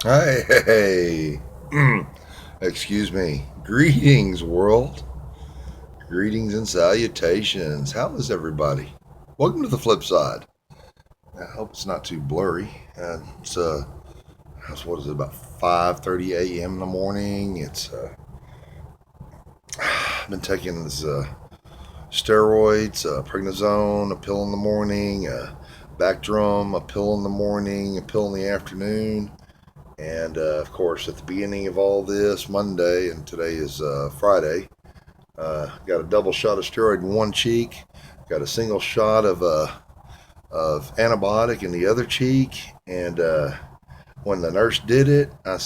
Hey, excuse me. Greetings, world. Greetings and salutations. How is everybody? Welcome to the flip side. I hope it's not too blurry. It's what is it, about 5:30 a.m. in the morning. I've been taking this steroids, prednisone, a pill in the morning, Bactrim, a pill in the morning, a pill in the afternoon. And of course, at the beginning of all this, Monday, and today is Friday, got a double shot of steroid in one cheek, got a single shot of antibiotic in the other cheek. And when the nurse did it, I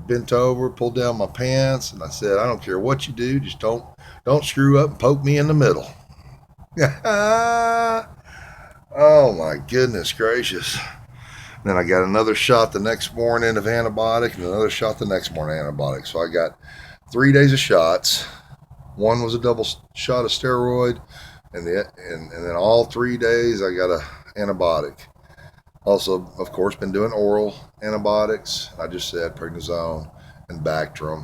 bent over, pulled down my pants, and I said, I don't care what you do, just don't screw up and poke me in the middle. Oh my goodness gracious. Then I got another shot the next morning of antibiotic and another shot the next morning of antibiotic. So I got 3 days of shots. One was a double shot of steroid, and then all 3 days I got a antibiotic. Also, of course, been doing oral antibiotics. I just said prednisone and Bactrim.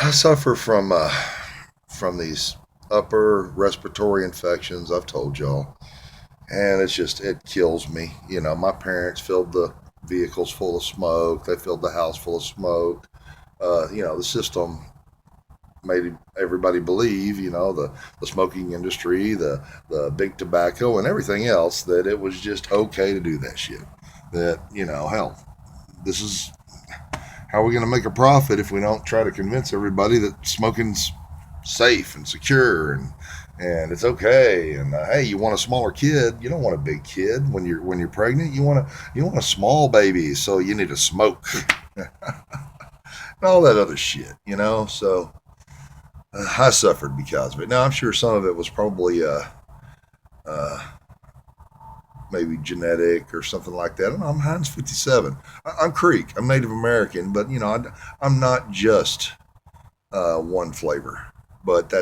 I suffer from these upper respiratory infections. I've told y'all, and it kills me. You know, my parents filled the vehicles full of smoke. They filled the house full of smoke. The system made everybody believe, the smoking industry, the big tobacco, and everything else, that it was just okay to do that shit. That, hell, this is how we're going to make a profit if we don't try to convince everybody that smoking's safe and secure and it's okay. And hey, you want a smaller kid? You don't want a big kid when you're pregnant. You want a small baby, so you need to smoke and all that other shit. So I suffered because of it. Now I'm sure some of it was probably uh, maybe genetic or something like that. I don't know. I'm Heinz 57. I'm Creek. I'm Native American, but I'm not just one flavor. But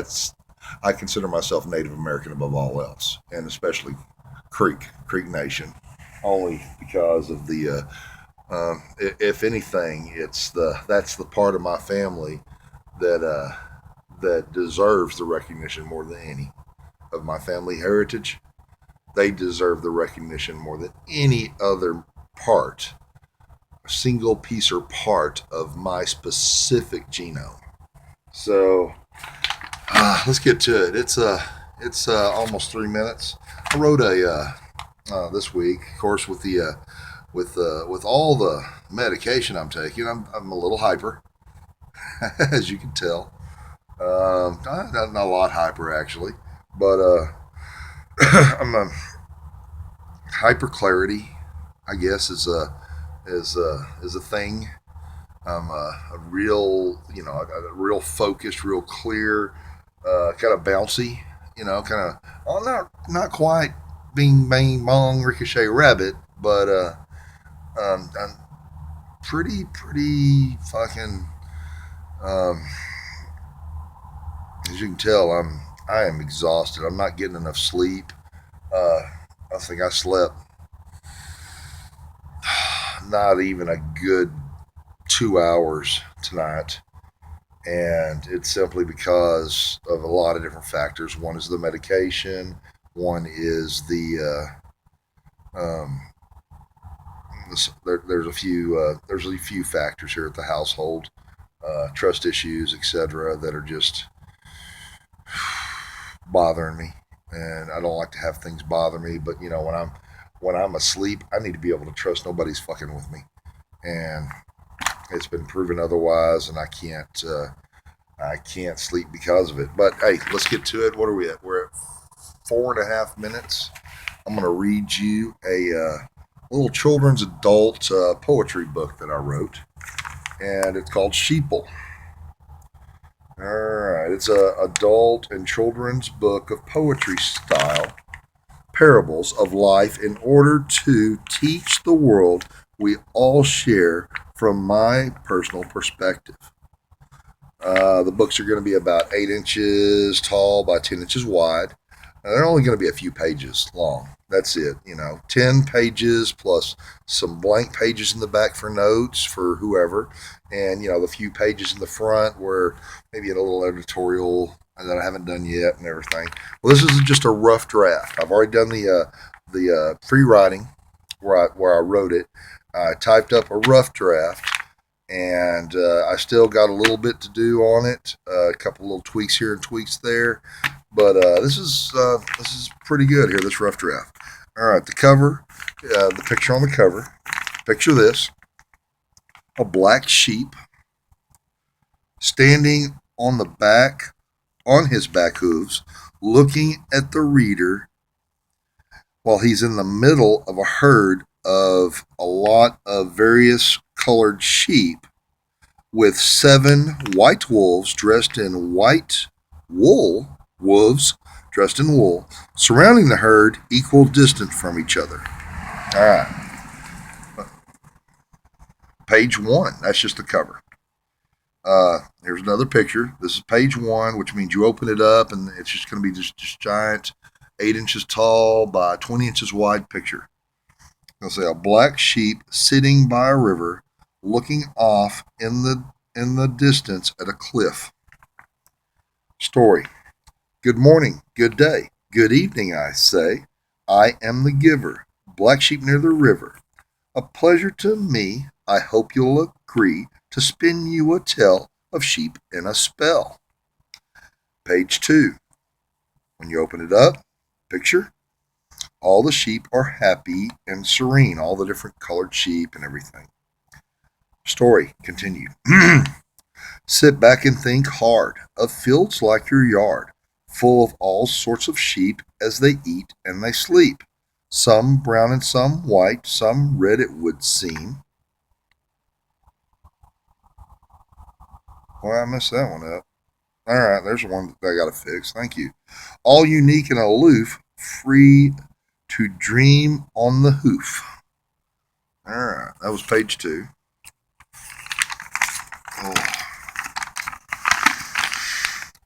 I consider myself Native American above all else, and especially Creek Nation, only because of if anything, that's the part of my family that that deserves the recognition more than any of my family heritage. They deserve the recognition more than any other part, a single piece or part of my specific genome. So let's get to it. It's almost 3 minutes. I wrote this week, of course, with all the medication I'm taking. I'm a little hyper, as you can tell. Not a lot hyper actually, but I'm a hyper clarity, I guess, is a thing. I'm a real, a real focused, real clear, kind of bouncy, kind of, well, not quite bing bang bong ricochet rabbit, but I'm pretty fucking. Um, as you can tell, I am exhausted. I'm not getting enough sleep. Uh, I think I slept not even a good 2 hours tonight, and it's simply because of a lot of different factors. One is the medication. One is there's a few factors here at the household, trust issues, etc., that are just bothering me, and I don't like to have things bother me. But when I'm asleep, I need to be able to trust nobody's fucking with me, and it's been proven otherwise, and I can't sleep because of it. But hey, let's get to it. What are we at? We're at 4.5 minutes. I'm going to read you a little children's adult poetry book that I wrote, and it's called Sheeple. All right, it's a adult and children's book of poetry style parables of life in order to teach the world we all share from my personal perspective. The books are going to be about 8 inches tall by 10 inches wide. Now, they're only going to be a few pages long. That's it. 10 pages plus some blank pages in the back for notes for whoever. And, the few pages in the front where maybe a little editorial that I haven't done yet and everything. Well, this is just a rough draft. I've already done the free writing where I wrote it. I typed up a rough draft, and I still got a little bit to do on it. A couple little tweaks here and tweaks there, but this is pretty good here. This rough draft. All right, the cover, the picture on the cover. Picture this: a black sheep standing on his back hooves, looking at the reader while he's in the middle of a herd of a lot of various colored sheep with 7 white wolves dressed in white wool, wolves dressed in wool, surrounding the herd equal distance from each other. All right. Page 1. That's just the cover. Here's another picture. This is page 1, which means you open it up and it's just going to be this giant 8 inches tall by 20 inches wide picture. I'll say a black sheep sitting by a river, looking off in the distance at a cliff. Story. Good morning, good day, good evening, I say. I am the giver, black sheep near the river. A pleasure to me, I hope you'll agree, to spin you a tale of sheep in a spell. Page 2. When you open it up, picture, all the sheep are happy and serene, all the different colored sheep and everything. Story continued. Sit back and think hard of fields like your yard, full of all sorts of sheep as they eat and they sleep. Some brown and some white, some red it would seem. Well, I messed that one up. All right, there's one that I got to fix. Thank you. All unique and aloof, free to dream on the hoof. All right, that was page 2. Oh.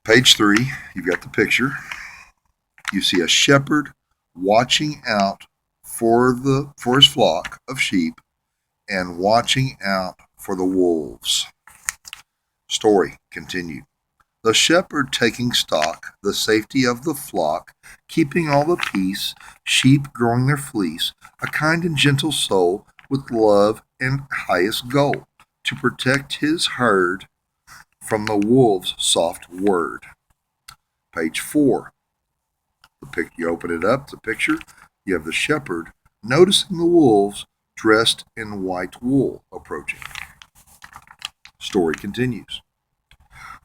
Page 3, you've got the picture. You see a shepherd watching out for his flock of sheep and watching out for the wolves. Story continued. The shepherd taking stock, the safety of the flock, keeping all the peace, sheep growing their fleece, a kind and gentle soul with love and highest goal, to protect his herd from the wolves' soft word. Page 4. You open it up, the picture. You have the shepherd noticing the wolves dressed in white wool approaching. Story continues.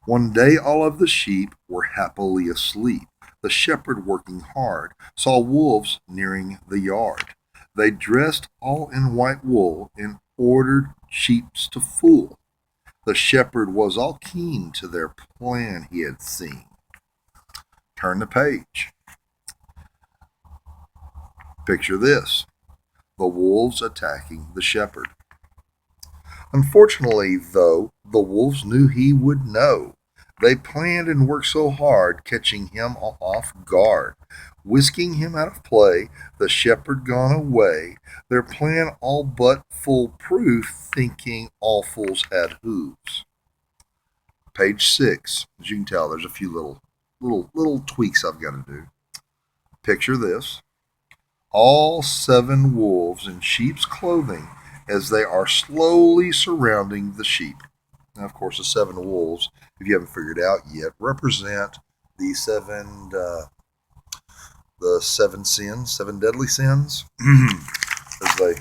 One day all of the sheep were happily asleep. The shepherd, working hard, saw wolves nearing the yard. They dressed all in white wool and ordered sheep to fool. The shepherd was all keen to their plan he had seen. Turn the page. Picture this: the wolves attacking the shepherd. Unfortunately, though, the wolves knew he would know. They planned and worked so hard, catching him off guard, whisking him out of play, the shepherd gone away, their plan all but foolproof, thinking all fools had hooves. Page 6. As you can tell, there's a few little tweaks I've got to do. Picture this: all 7 wolves in sheep's clothing as they are slowly surrounding the sheep. Now, of course, the 7 wolves, if you haven't figured out yet, represent the 7 sins, 7 deadly sins, as they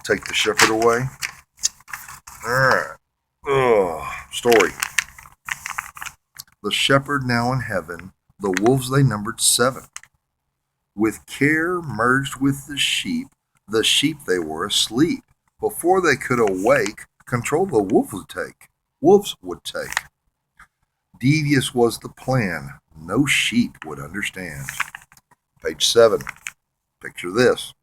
take the shepherd away. All right. Story. The shepherd now in heaven, the wolves they numbered 7. With care merged with the sheep they were asleep. Before they could awake, control the wolves would take. Devious was the plan, no sheep would understand. Page 7. Picture this.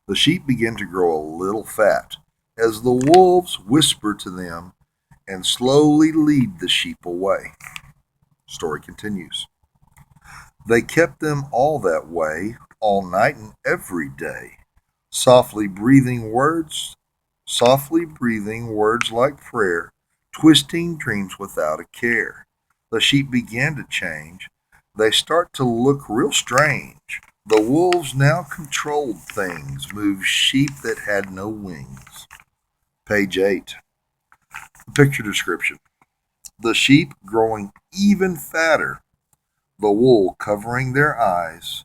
The sheep began to grow a little fat as the wolves whisper to them and slowly lead the sheep away. Story continues. They kept them all that way, all night and every day, softly breathing words, softly breathing words like prayer, twisting dreams without a care. The sheep began to change. They start to look real strange. The wolves now controlled things, moved sheep that had no wings. Page 8. Picture description. The sheep growing even fatter, the wool covering their eyes,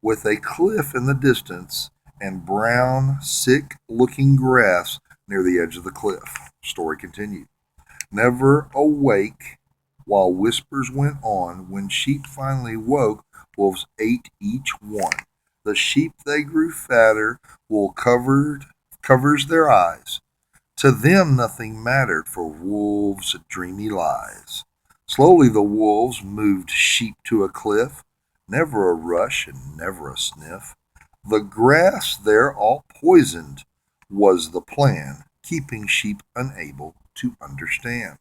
with a cliff in the distance and brown, sick looking grass near the edge of the cliff. Story continued. Never awake while whispers went on. When sheep finally woke, wolves ate each one. The sheep they grew fatter, wool covers their eyes. To them nothing mattered for wolves' dreamy lies. Slowly the wolves moved sheep to a cliff, never a rush and never a sniff. The grass there all poisoned was the plan, keeping sheep unable to understand.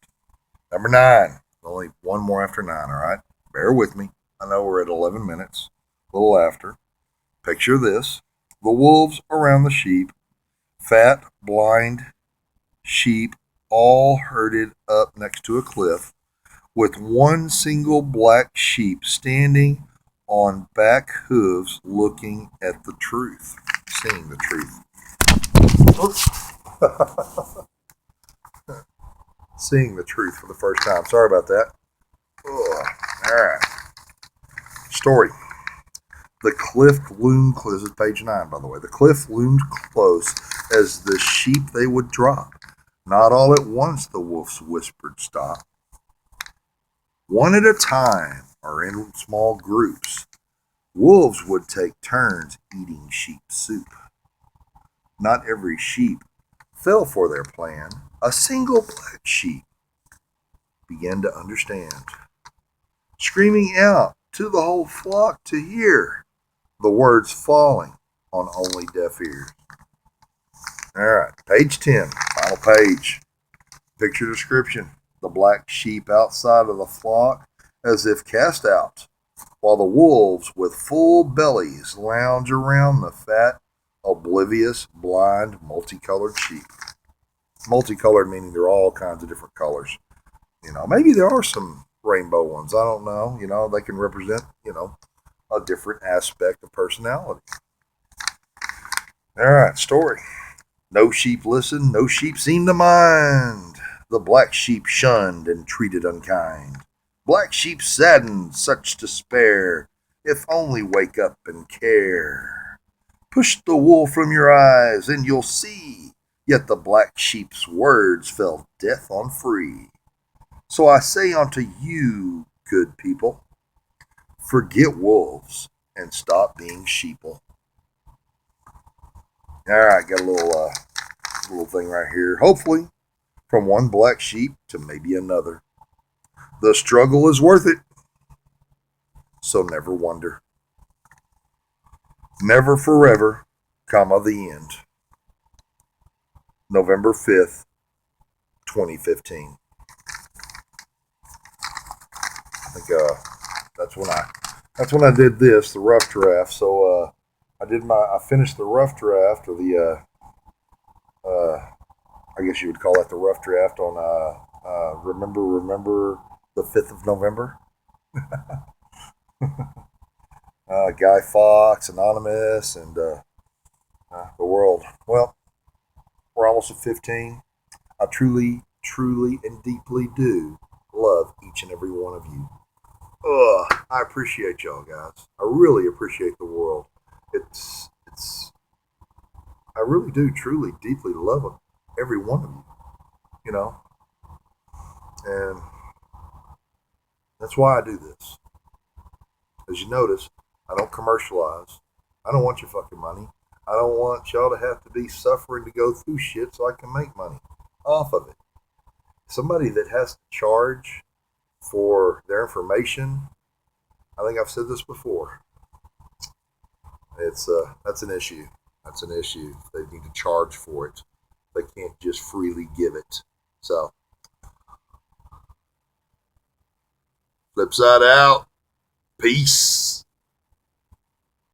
Number 9. Only one more after 9, all right? Bear with me. I know we're at 11 minutes, a little after. Picture this. The wolves around the sheep, fat, blind sheep, all herded up next to a cliff, with one single black sheep standing on back hooves looking at the truth, seeing the truth. Seeing the truth for the first time. Sorry about that. Ugh. All right. Story. The cliff loomed close. This is page 9, by the way. The cliff loomed close as the sheep they would drop. Not all at once, the wolves whispered, stop. One at a time, or in small groups, wolves would take turns eating sheep soup. Not every sheep fell for their plan. A single black sheep began to understand, screaming out to the whole flock to hear, the words falling on only deaf ears. All right, page 10, final page. Picture description. The black sheep outside of the flock as if cast out, while the wolves with full bellies lounge around the fat, oblivious, blind, multicolored sheep. Multicolored meaning they're all kinds of different colors. Maybe there are some rainbow ones. I don't know. They can represent, a different aspect of personality. All right, story. No sheep listened, no sheep seemed to mind. The black sheep shunned and treated unkind. Black sheep saddened, such despair. If only wake up and care. Push the wool from your eyes and you'll see. Yet the black sheep's words fell death on free. So I say unto you, good people, forget wolves and stop being sheeple. All right, got a little thing right here. Hopefully, from one black sheep to maybe another. The struggle is worth it, so never wonder. Never forever, the end. November 5th, 2015. I think that's when I did this, the rough draft. So I finished the rough draft, or the I guess you would call that the rough draft on remember the 5th of November. Guy Fawkes, Anonymous, and the world. Well, we're almost at 15. I truly, truly, and deeply do love each and every one of you. I appreciate y'all, guys. I really appreciate the world. I really do truly, deeply love every one of you. You know, and that's why I do this. As you notice, I don't commercialize. I don't want your fucking money. I don't want y'all to have to be suffering to go through shit so I can make money off of it. Somebody that has to charge for their information, I think I've said this before. That's an issue. That's an issue. They need to charge for it. They can't just freely give it. So Flip side out. Peace.